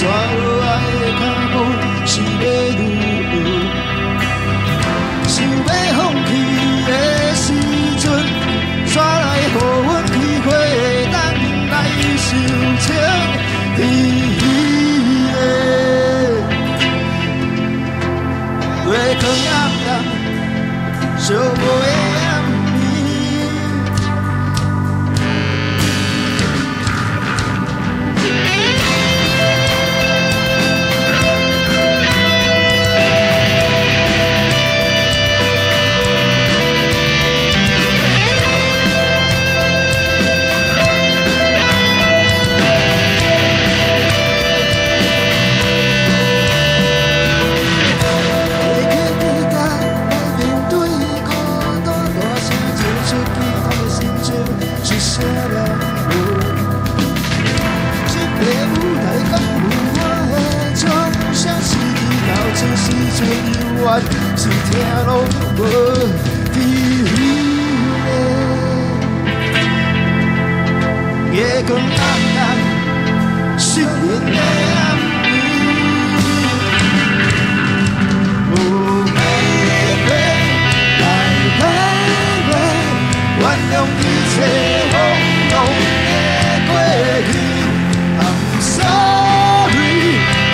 刷落来的脚步是要如何？想要放弃的时阵，煞来予阮机会当来收情。在迄个月光暗淡，寂寞的暗暝。是听拢无伫迄个月光暗淡，失恋的暗暝。Oh baby， 来 baby， 原谅一切轰动的过去。I'm sorry，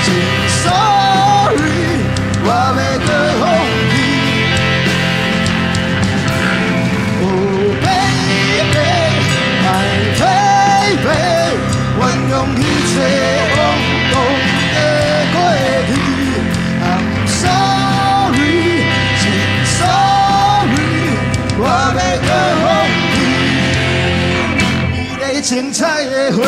真 sorry， 我要搁放弃。Oh baby， my baby， 原谅一切轰动的过去。I'm sorry， 真 sorry， 我要搁放弃。美丽精彩的花蕊。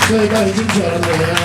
这一段已经讲了怎么样了？